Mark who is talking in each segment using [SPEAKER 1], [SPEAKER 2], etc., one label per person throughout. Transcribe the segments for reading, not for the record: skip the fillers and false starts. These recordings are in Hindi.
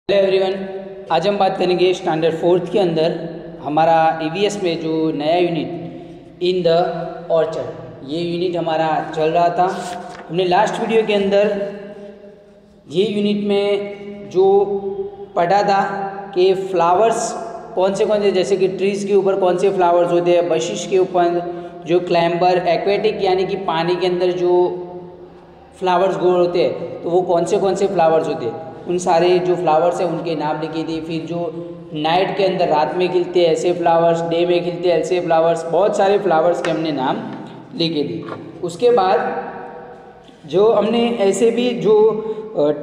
[SPEAKER 1] हेलो एवरीवन, आज हम बात करेंगे स्टैंडर्ड फोर्थ के अंदर हमारा ईवीएस में जो नया यूनिट इन द ऑर्चर्ड, ये यूनिट हमारा चल रहा था। हमने लास्ट वीडियो के अंदर ये यूनिट में जो पढ़ा था कि फ्लावर्स कौन से जैसे कि ट्रीज़ के ऊपर कौन से फ्लावर्स होते हैं, बशिश के ऊपर जो क्लाइंबर, एक्वेटिक यानी कि पानी के अंदर जो फ्लावर्स ग्रो होते हैं तो वो कौन से फ्लावर्स होते हैं, उन सारे जो फ्लावर्स हैं उनके नाम लिखे थे। फिर जो नाइट के अंदर रात में खिलते हैं ऐसे फ्लावर्स, डे में खिलते हैं ऐसे फ्लावर्स, बहुत सारे फ्लावर्स के हमने नाम लिखे थे। उसके बाद जो हमने ऐसे भी जो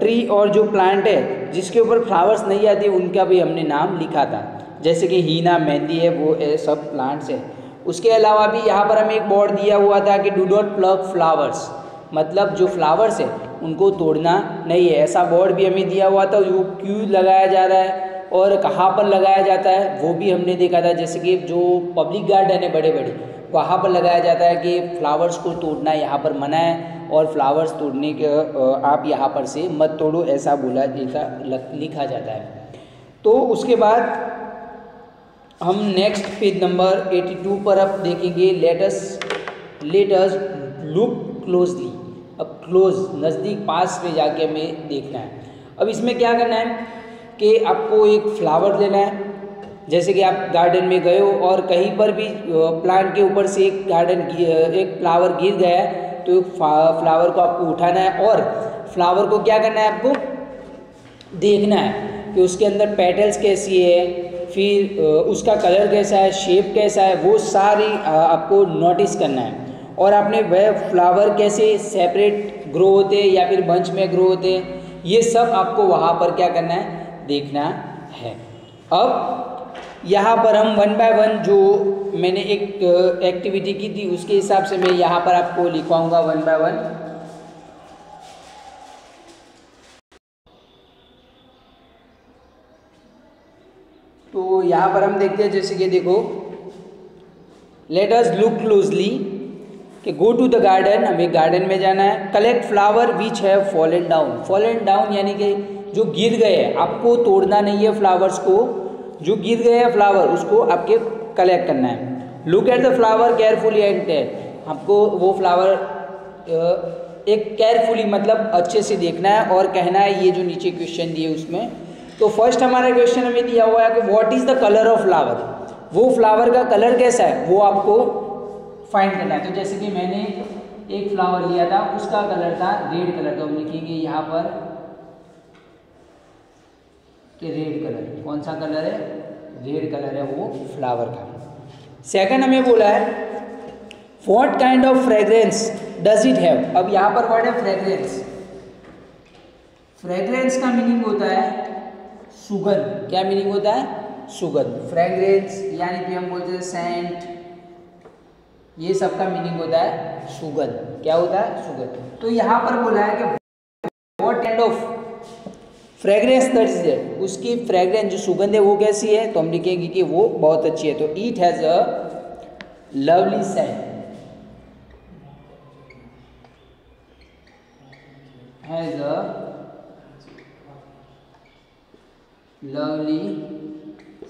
[SPEAKER 1] ट्री और जो प्लांट है जिसके ऊपर फ्लावर्स नहीं आते उनका भी हमने नाम लिखा था, जैसे कि हीना, मेहंदी है, वो सब प्लांट्स हैं। उसके अलावा भी यहाँ पर हमें एक बोर्ड दिया हुआ था कि डू नॉट प्लग फ्लावर्स, मतलब जो फ्लावर्स है उनको तोड़ना नहीं है, ऐसा बोर्ड भी हमें दिया हुआ था। वो क्यों लगाया जा रहा है और कहाँ पर लगाया जाता है वो भी हमने देखा था, जैसे कि जो पब्लिक गार्डन है बड़े बड़े वहाँ पर लगाया जाता है कि फ्लावर्स को तोड़ना यहाँ पर मना है और फ्लावर्स तोड़ने के आप यहाँ पर से मत तोड़ो, ऐसा बोला, ऐसा लिखा जाता है। तो उसके बाद हम नेक्स्ट पेज नंबर 82 पर अब देखेंगे। Let's look closely. अब क्लोज, नज़दीक, पास में जाके हमें देखना है। अब इसमें क्या करना है कि आपको एक फ्लावर लेना है, जैसे कि आप गार्डन में गए हो और कहीं पर भी प्लांट के ऊपर से एक फ्लावर गिर गया है तो फ्लावर को आपको उठाना है और फ्लावर को क्या करना है, आपको देखना है कि उसके अंदर पेटल्स कैसी है, फिर उसका कलर कैसा है, शेप कैसा है, वो सारी आपको नोटिस करना है। और आपने वह फ्लावर कैसे सेपरेट ग्रो होते हैं या फिर बंच में ग्रो होते हैं, ये सब आपको वहाँ पर क्या करना है, देखना है। अब यहाँ पर हम वन बाय वन जो मैंने एक एक्टिविटी की थी उसके हिसाब से मैं यहाँ पर आपको लिखवाऊंगा वन बाय वन। तो यहाँ पर हम देखते हैं, जैसे कि देखो, लेट अस लुक क्लोजली कि गो टू द गार्डन, हमें गार्डन में जाना है। Collect flower which have fallen down. Fallen down यानी कि जो गिर गए हैं, आपको तोड़ना नहीं है फ्लावर्स को, जो गिर गए हैं फ्लावर उसको आपके कलेक्ट करना है। Look at the flower carefully and tell, आपको वो फ्लावर एक केयरफुली मतलब अच्छे से देखना है और कहना है ये जो नीचे क्वेश्चन दिए उसमें। तो फर्स्ट हमारा क्वेश्चन हमें दिया हुआ है कि what is the colour of flower, वो फ्लावर का कलर कैसा है वो आपको फाइंड करना है। तो जैसे कि मैंने एक फ्लावर लिया था, उसका कलर था रेड कलर, तो हम लिखेंगे यहाँ पर कि रेड कलर। कौन सा कलर है, रेड कलर है वो फ्लावर का। सेकंड हमें बोला है what kind of fragrance does it have. अब यहाँ पर वर्ड है फ्रेग्रेंस। फ्रेग्रेंस का मीनिंग होता है सुगंध। क्या मीनिंग होता है, सुगंध। फ्रेग्रेंस यानी कि हम बोलते हैं सेंट, ये सब का मीनिंग होता है सुगंध। क्या होता है, सुगंध। तो यहाँ पर बोला है कि what kind of fragrance that is there, उसकी फ्रेग्रेंस जो सुगंध है वो कैसी है, तो हम लिखेंगे कि वो बहुत अच्छी है। तो it has a lovely scent, has a lovely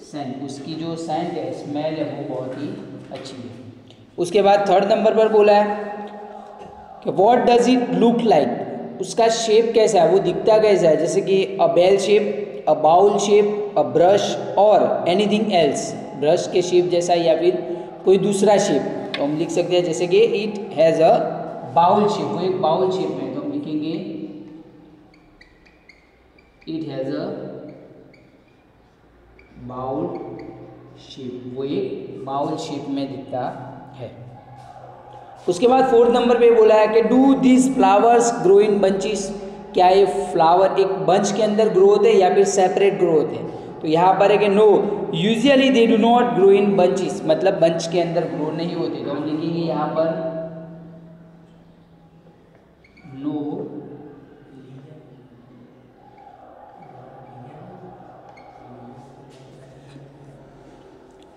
[SPEAKER 1] scent, उसकी जो सेंट है, स्मेल है, वो बहुत ही अच्छी है। उसके बाद थर्ड नंबर पर बोला है कि what does it look like, उसका शेप कैसा है, वो दिखता कैसा है, जैसे कि a bell shape, a bowl shape, a brush और एनीथिंग एल्स, ब्रश के शेप जैसा या फिर कोई दूसरा शेप। तो हम लिख सकते हैं जैसे कि it has a bowl shape, वो एक बाउल शेप में, तो हम लिखेंगे it has a bowl shape, वो एक बाउल शेप में दिखता है। उसके बाद फोर्थ नंबर पे बोला है कि do this flowers grow in bunches, क्या ये फ्लावर एक बंच के अंदर ग्रो होते हैं या फिर सेपरेट ग्रो होते हैं। तो यहाँ पर है कि know usually they do not grow in bunches, मतलब बंच के अंदर ग्रो नहीं होते। तो हम लिखेंगे यहाँ पर no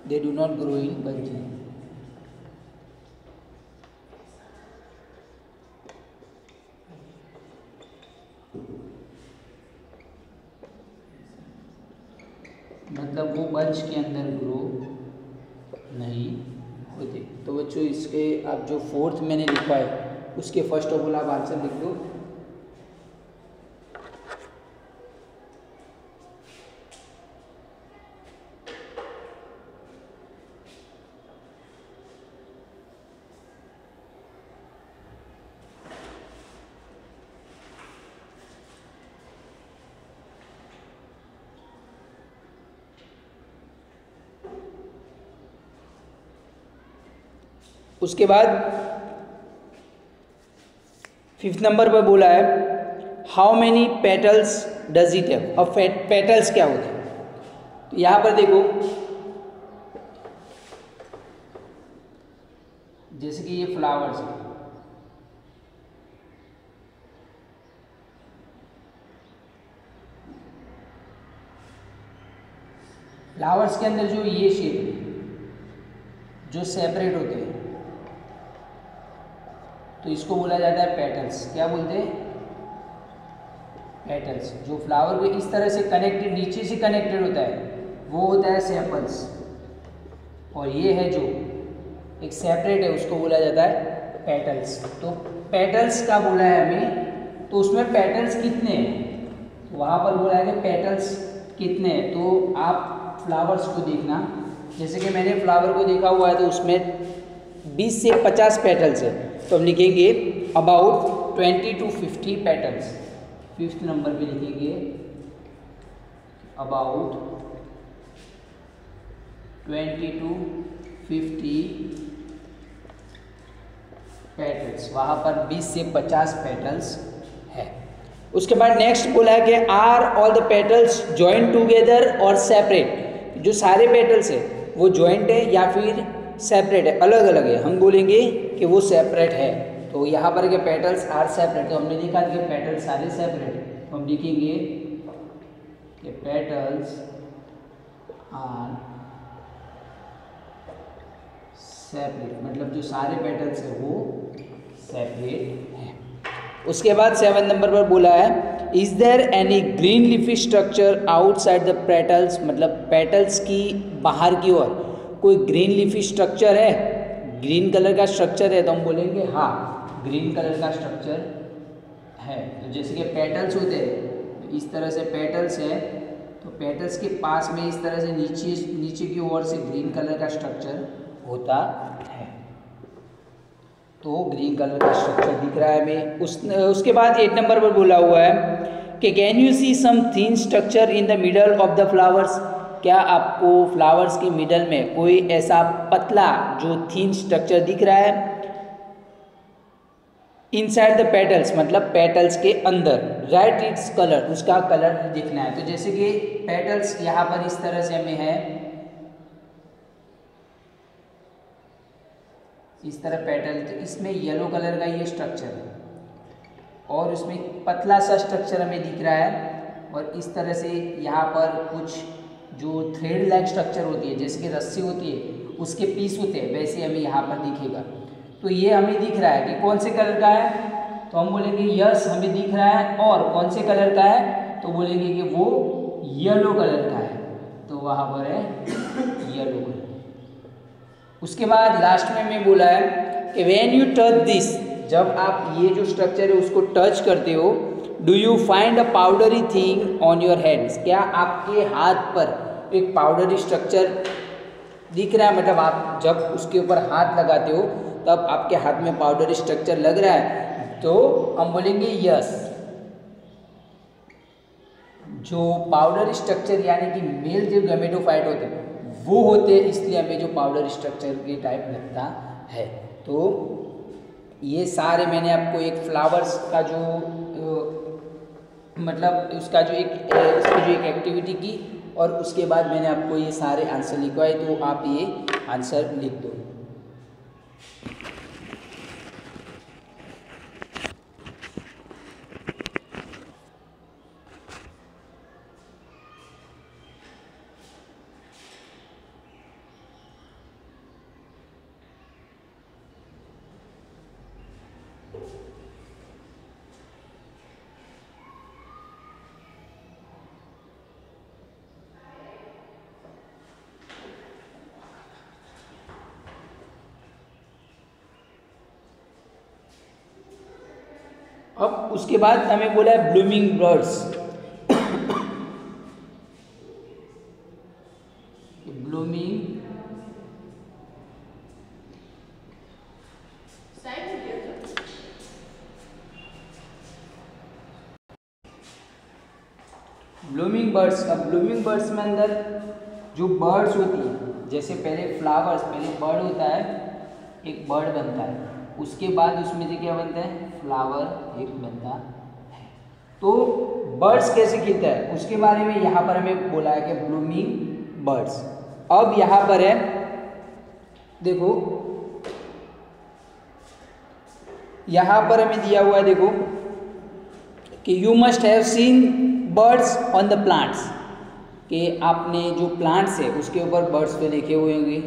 [SPEAKER 1] they do not grow in bunches. मतलब वो बंच के अंदर ग्रो नहीं होते। तो बच्चों इसके आप जो फोर्थ मैंने लिखा है उसके फर्स्ट ऑफ ऑल आप आंसर लिख दो। उसके बाद फिफ्थ नंबर पर बोला है how many petals does it have. अब पेटल्स क्या होते हैं, तो यहाँ पर देखो जैसे कि ये फ्लावर्स है, फ्लावर्स के अंदर जो ये शेप है जो सेपरेट होते हैं तो इसको बोला जाता है पेटल्स। क्या बोलते हैं? पेटल्स। जो फ्लावर को इस तरह से कनेक्टेड, नीचे से कनेक्टेड होता है वो होता है सेपल्स, और ये है जो एक सेपरेट है उसको बोला जाता है पेटल्स। तो पेटल्स का बोला है हमें, तो उसमें पेटल्स कितने हैं वहाँ पर बोला है कि पेटल्स कितने हैं। तो आप फ्लावर्स को देखना, जैसे कि मैंने फ्लावर को देखा हुआ है तो उसमें 20 से 50 पेटल्स है, तो हम लिखेंगे about 20 to 50 petals. Fifth number पे लिखेंगे अबाउट 20 to 50 पेटल्स, वहाँ पर 20 से 50 पेटल्स है। उसके बाद नेक्स्ट बोला है कि are all the petals joint together or separate. जो सारे पेटल्स है वो जॉइंट है या फिर सेपरेट है, अलग अलग है, हम बोलेंगे कि वो सेपरेट है। तो यहाँ पर के पेटल्स आर सेपरेट, तो हमने देखा कि पेटल्स सारे सेपरेट है, तो हम लिखेंगे कि पेटल्स आर सेपरेट, मतलब जो सारे पेटल्स है वो सेपरेट है। उसके बाद 7 नंबर पर बोला है is there any green leafy structure outside the petals, मतलब पेटल्स की बाहर की ओर कोई ग्रीन लिफी स्ट्रक्चर है, ग्रीन कलर का स्ट्रक्चर है, तो हम बोलेंगे हाँ ग्रीन कलर का स्ट्रक्चर है। तो जैसे कि पेटल्स होते हैं, इस तरह से पेटल्स है, तो पेटल्स के पास में इस तरह से नीचे की ओर से ग्रीन कलर का स्ट्रक्चर होता है, तो ग्रीन कलर का स्ट्रक्चर दिख रहा है हमें। उसके बाद 8 नंबर पर बोला हुआ है कि can you see some thin structure in the middle of the flowers. क्या आपको फ्लावर्स के मिडल में कोई ऐसा पतला जो थिन स्ट्रक्चर दिख रहा है? इनसाइड द पेटल्स, मतलब पेटल्स के अंदर, राइट इट्स कलर, उसका कलर दिखना है। तो जैसे कि पेटल्स यहाँ पर इस तरह से हमें है, इस तरह पेटल, तो इसमें येलो कलर का ये स्ट्रक्चर है और उसमें पतला सा स्ट्रक्चर हमें दिख रहा है, और इस तरह से यहाँ पर कुछ जो थ्रेड लाइक स्ट्रक्चर होती है, जैसे कि रस्सी होती है उसके पीस होते हैं, वैसे हमें यहाँ पर दिखेगा। तो ये हमें दिख रहा है कि कौन से कलर का है, तो हम बोलेंगे यस हमें दिख रहा है, और कौन से कलर का है तो बोलेंगे कि वो येलो कलर का है, तो वहाँ पर है येलो कलर। उसके बाद लास्ट में मैं बोला है कि व्हेन यू टच दिस, जब आप ये जो स्ट्रक्चर है उसको टच करते हो, do you find a powdery thing on your hands. क्या आपके हाथ पर एक पाउडरी स्ट्रक्चर दिख रहा है, मतलब आप जब उसके ऊपर हाथ लगाते हो तब आपके हाथ में पाउडरी स्ट्रक्चर लग रहा है, तो हम बोलेंगे यस। जो पाउडर स्ट्रक्चर यानी कि मेल जो गैमेटोफाइट होते हैं वो होते हैं, इसलिए हमें जो पाउडर स्ट्रक्चर के टाइप लगता है। तो ये सारे मैंने आपको एक फ्लावर्स का जो मतलब उसका जो इसकी जो एक एक्टिविटी की, और उसके बाद मैंने आपको ये सारे आंसर लिखवाए, तो आप ये आंसर लिख दो। अब उसके बाद हमें बोला है blooming birds. Blooming blooming birds. अब ब्लूमिंग बर्ड्स में अंदर जो बर्ड्स होती है, जैसे पहले फ्लावर्स, पहले बर्ड होता है, एक बर्ड बनता है, उसके बाद उसमें से क्या बनता है, फ्लावर एक बनता है। तो बर्ड्स कैसे खिलता है उसके बारे में यहाँ पर हमें बोला है कि ब्लूमिंग बर्ड्स। अब यहाँ पर है, देखो यहाँ पर हमें दिया हुआ है, देखो कि you must have seen birds on the plants, कि आपने जो प्लांट्स है उसके ऊपर बर्ड्स तो देखे हुए होंगे,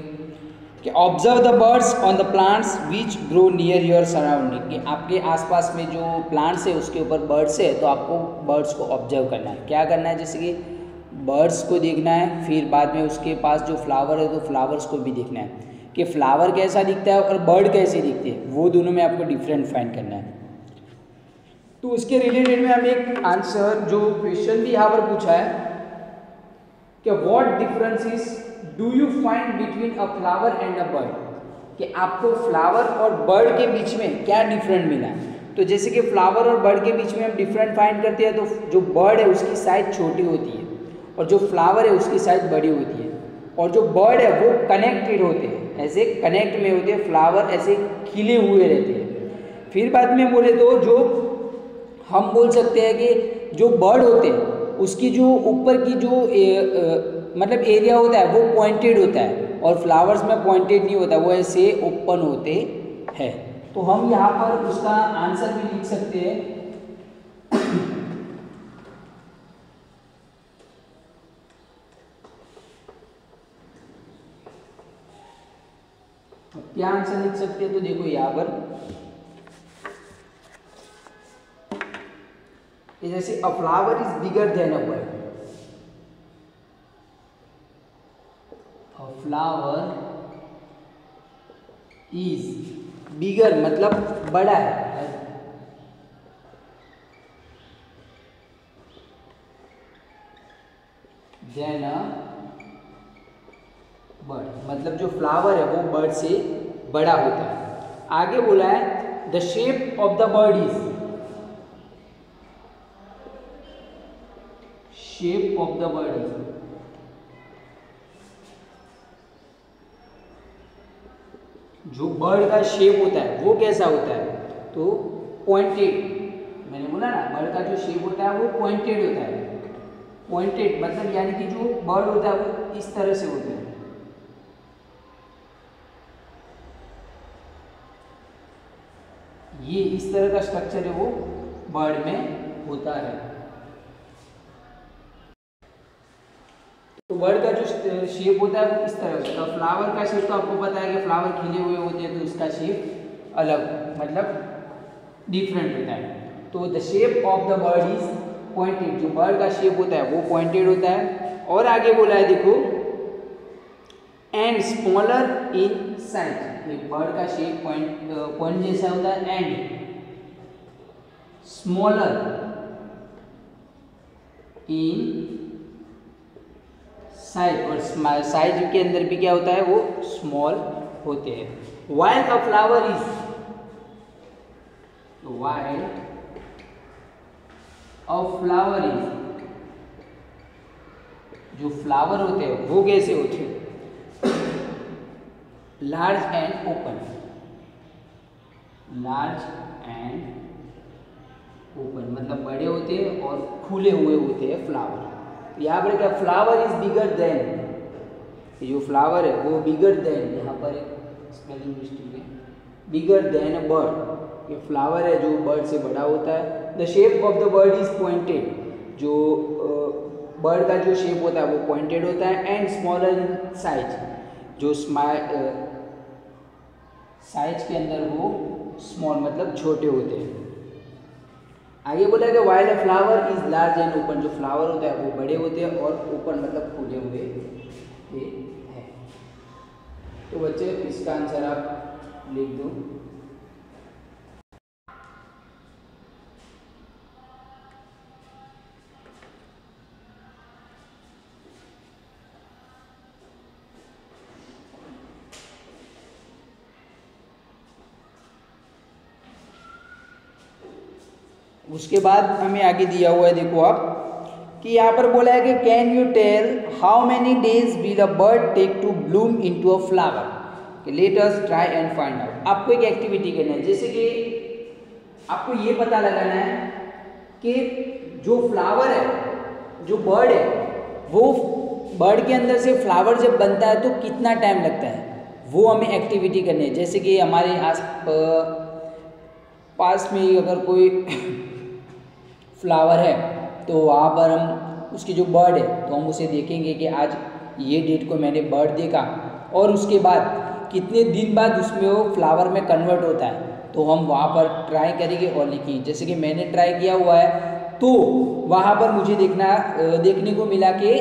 [SPEAKER 1] कि observe the birds on the plants which grow near your surrounding, कि आपके आसपास में जो प्लांट्स है उसके ऊपर बर्ड्स है तो आपको बर्ड्स को ऑब्जर्व करना है। क्या करना है, जैसे कि बर्ड्स को देखना है, फिर बाद में उसके पास जो फ्लावर है तो फ्लावर्स को भी देखना है कि फ्लावर कैसा दिखता है और बर्ड कैसे दिखते हैं, वो दोनों में आपको डिफरेंट फाइंड करना है। तो उसके रिलेटेड में हमें एक आंसर, जो क्वेश्चन भी यहाँ पर पूछा है कि what difference is do you find between a flower and a bird, कि आपको फ्लावर और बर्ड के बीच में क्या डिफरेंट मिला। तो जैसे कि फ्लावर और बर्ड के बीच में हम डिफरेंट फाइंड करते हैं, तो जो बर्ड है उसकी साइज छोटी होती है और जो फ्लावर है उसकी साइज बड़ी होती है, और जो बर्ड है वो कनेक्टेड होते हैं, ऐसे कनेक्ट में होते हैं, फ्लावर ऐसे खिले हुए रहते हैं। फिर बाद में बोले तो जो हम बोल सकते हैं कि जो बर्ड होते हैं उसकी जो ऊपर की जो मतलब एरिया होता है वो पॉइंटेड होता है, और फ्लावर्स में पॉइंटेड नहीं होता, वो ऐसे ओपन होते हैं। तो हम यहाँ पर उसका आंसर भी लिख सकते हैं। क्या आंसर लिख सकते हैं, तो देखो यहाँ पर जैसे अ flower is bigger than a bird, a flower is bigger मतलब बड़ा है, देन अ बर्ड मतलब जो फ्लावर है वो बर्ड से बड़ा होता है। आगे बोला है the shape of the bird is, shape of the bird is, जो बर्ड का शेप होता है वो कैसा होता है, तो पॉइंटेड। मैंने बोला ना बर्ड का जो शेप होता है वो पॉइंटेड होता है। पॉइंटेड मतलब यानी कि जो बर्ड होता है वो इस तरह से होता है, ये इस तरह का स्ट्रक्चर है वो बर्ड में होता है। तो बर्ड का जो शेप होता है वो इस तरह से होता है। फ्लावर का शेप तो आपको पता है कि फ्लावर खिले हुए होते हैं तो उसका शेप अलग मतलब डिफरेंट होता है। तो the shape of the bird is pointed, जो बर्ड का शेप होता है वो पॉइंटेड होता है। और आगे बोला है देखो and smaller in size, bird का शेप पॉइंट जैसा होता है, एंड स्मॉलर इन साइज, और साइज के अंदर भी क्या होता है वो स्मॉल होते हैं। While a flower is, while a flower is, जो फ्लावर होते हैं वो कैसे होते हैं, large and open, large and open मतलब बड़े होते हैं और खुले हुए होते हैं फ्लावर। यहाँ पर क्या फ्लावर इज बिगर देन, जो फ्लावर है वो बिगर देन, यहाँ पर एक स्पेलिंग मिस्टेक है, बिगर देन अ बर्ड, ये फ्लावर है जो बर्ड से बड़ा होता है। The shape of the bird is pointed, जो बर्ड का जो शेप होता है वो पॉइंटेड होता है। एंड स्मॉलर इन साइज, जो साइज के अंदर वो स्मॉल मतलब छोटे होते हैं। आगे बोला कि while a flower is large and open, जो फ्लावर होता है वो बड़े होते हैं और ओपन मतलब खुले हुए हैं। तो बच्चे इसका आंसर आप लिख दो। उसके बाद हमें आगे दिया हुआ है, देखो आप कि यहाँ पर बोला है कि can you tell how many days will a bird take to bloom into a flower. Let us try and find out. आपको एक एक्टिविटी करना है, जैसे कि आपको ये पता लगाना है कि जो फ्लावर है, जो बर्ड है, वो बर्ड के अंदर से फ्लावर जब बनता है तो कितना टाइम लगता है, वो हमें एक्टिविटी करनी है। जैसे कि हमारे पास में ही अगर कोई फ्लावर है तो वहाँ पर हम उसकी जो बर्ड है तो हम उसे देखेंगे कि आज ये डेट को मैंने बर्ड देखा, और उसके बाद कितने दिन बाद उसमें वो फ्लावर में कन्वर्ट होता है, तो हम वहाँ पर ट्राई करेंगे और लिखेंगे। जैसे कि मैंने ट्राई किया हुआ है तो वहाँ पर मुझे देखने को मिला कि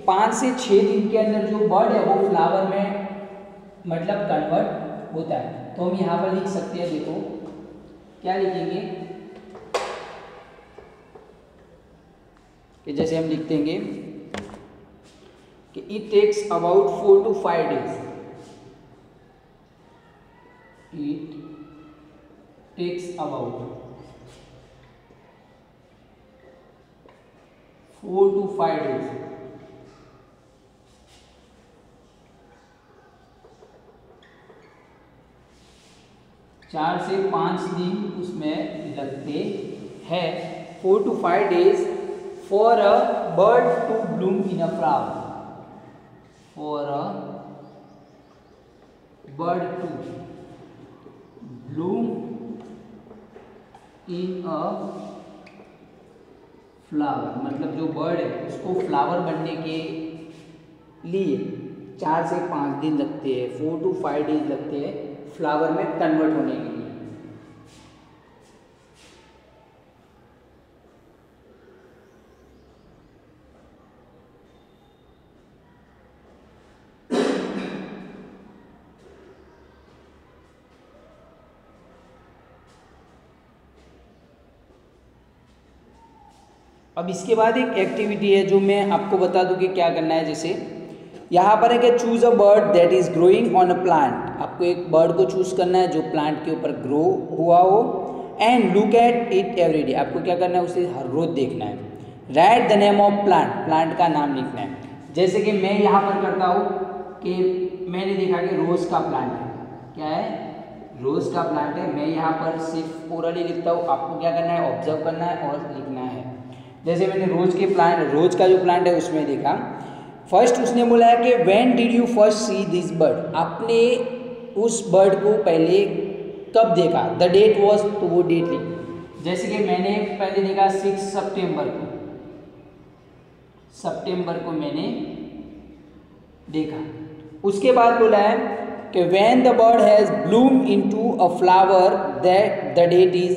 [SPEAKER 1] 5 से 6 दिन के अंदर जो बर्ड है वो फ्लावर में मतलब कन्वर्ट होता है। तो हम यहाँ पर लिख सकते हैं, देखो क्या लिखेंगे कि जैसे हम लिख देंगे कि it takes about 4 to 5 days। It takes about 4 to 5 days। चार से 5 दिन उसमें लगते हैं, 4 to 5 days for a bird to bloom in a flower। For a bird to bloom in a flower, मतलब जो बर्ड है उसको फ्लावर बनने के लिए 4 से 5 दिन लगते हैं, 4 to 5 days लगते हैं फ्लावर में कन्वर्ट होने के लिए। अब इसके बाद एक एक्टिविटी है जो मैं आपको बता दूं कि क्या करना है। जैसे यहाँ पर है कि choose a bird that is growing on a plant. आपको एक बर्ड को चूज करना है जो प्लांट के ऊपर ग्रो हुआ हो, and look at it every day. आपको क्या करना है, उसे हर रोज देखना है। Right the name of plant, plant का नाम लिखना है। जैसे कि मैं यहाँ पर करता हूँ कि मैंने देखा कि रोज का प्लांट है, क्या है, रोज का प्लांट है। मैं यहाँ पर सिर्फ ओरली लिखता हूँ, आपको क्या करना है, ऑब्जर्व करना है और लिखना है। जैसे मैंने रोज का जो प्लांट है उसमें देखा, फर्स्ट उसने बोला है कि when did you first see this bird. आपने उस बर्ड को पहले कब देखा, द डेट वॉज, तो वो डेट लिखी। जैसे कि मैंने पहले देखा 6 सितंबर को मैंने देखा। उसके बाद बोला है कि when the bird has bloom into a flower that the date is,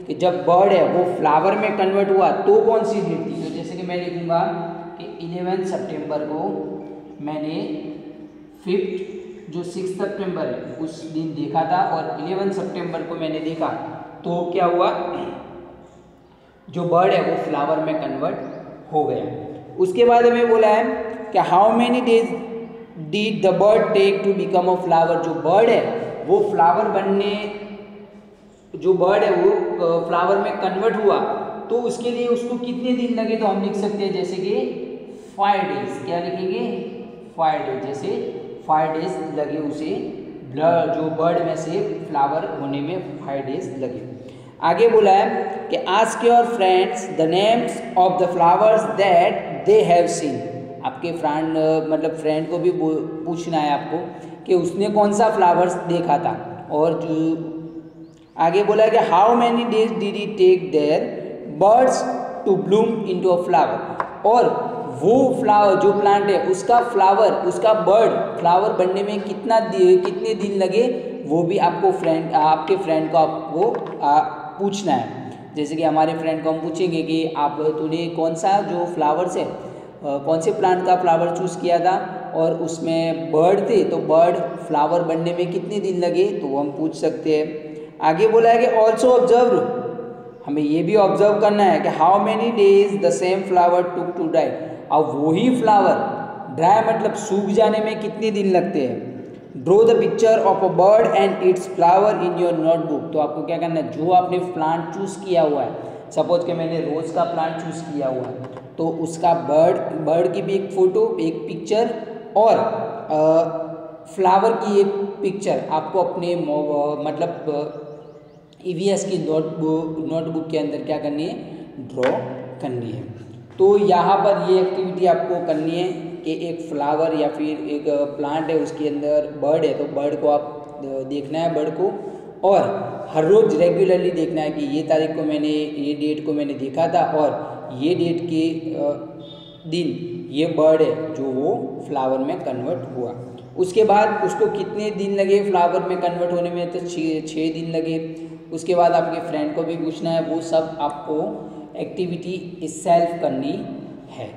[SPEAKER 1] कि जब बर्ड है वो फ्लावर में कन्वर्ट हुआ तो कौन सी डेट थी। तो जैसे कि मैं लिखूंगा कि 11 सितंबर को मैंने 6 सितंबर है उस दिन देखा था, और 11 सितंबर को मैंने देखा तो क्या हुआ, जो बर्ड है वो फ्लावर में कन्वर्ट हो गया। उसके बाद हमें बोला है कि how many days did the bird take to become a flower. जो बर्ड है वो फ्लावर बनने, जो बर्ड है वो फ्लावर में कन्वर्ट हुआ तो उसके लिए उसको कितने दिन लगे, तो हम लिख सकते हैं जैसे कि 5 डेज। क्या लिखेंगे, 5 डेज। जैसे 5 डेज लगे उसे जो बर्ड में से फ्लावर होने में 5 डेज लगे। आगे बोला है कि ask your friends the names of the flowers that they have seen. आपके फ्रेंड को भी पूछना है आपको कि उसने कौन सा फ्लावर्स देखा था। और जो आगे बोला है कि how many days did it take their birds to bloom into a flower. और वो फ्लावर जो प्लांट है उसका बर्ड फ्लावर बनने में कितने दिन लगे, वो भी आपको आपके फ्रेंड को आपको पूछना है। जैसे कि हमारे फ्रेंड को हम पूछेंगे कि तूने कौन सा जो फ्लावर्स है, कौन से प्लांट का फ्लावर चूज़ किया था और उसमें बर्ड थे, तो बर्ड फ्लावर बनने में कितने दिन लगे, तो वो हम पूछ सकते हैं। आगे बोला है कि ऑल्सो ऑब्जर्व, हमें ये भी ऑब्जर्व करना है कि how many days the same flower took to dry. अब वही फ्लावर ड्राई मतलब सूख जाने में कितने दिन लगते हैं। Draw the picture of a bird and it's flower in your notebook. तो आपको क्या करना है, जो आपने प्लांट चूज़ किया हुआ है सपोज कि मैंने रोज़ का प्लांट चूज़ किया हुआ तो उसका बर्ड की भी एक फ़ोटो, एक पिक्चर और फ्लावर की एक पिक्चर आपको अपने मतलब EVS की नोटबुक के अंदर क्या करनी है, ड्रॉ करनी है। तो यहाँ पर ये एक्टिविटी आपको करनी है कि एक फ्लावर या फिर एक प्लांट है उसके अंदर बर्ड है तो बर्ड को आप देखना है बर्ड को, और हर रोज़ रेगुलरली देखना है कि ये तारीख को मैंने ये डेट को मैंने देखा था और ये डेट के दिन ये बर्ड है जो वो फ्लावर में कन्वर्ट हुआ। उसके बाद उसको कितने दिन लगे फ्लावर में कन्वर्ट होने में, तो 6 दिन लगे। उसके बाद आपके फ्रेंड को भी पूछना है, वो सब आपको एक्टिविटी सेल्फ करनी है।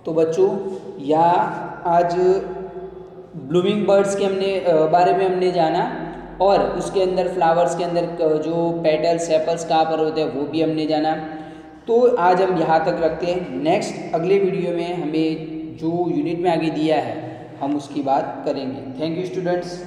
[SPEAKER 1] तो बच्चों यहाँ आज ब्लूमिंग बर्ड्स के बारे में हमने जाना और उसके अंदर फ्लावर्स के अंदर जो पेटल्स सेपल्स कहाँ पर होते हैं वो भी हमने जाना। तो आज हम यहाँ तक रखते हैं। नेक्स्ट अगले वीडियो में हमें जो यूनिट में आगे दिया है हम उसकी बात करेंगे। Thank you students.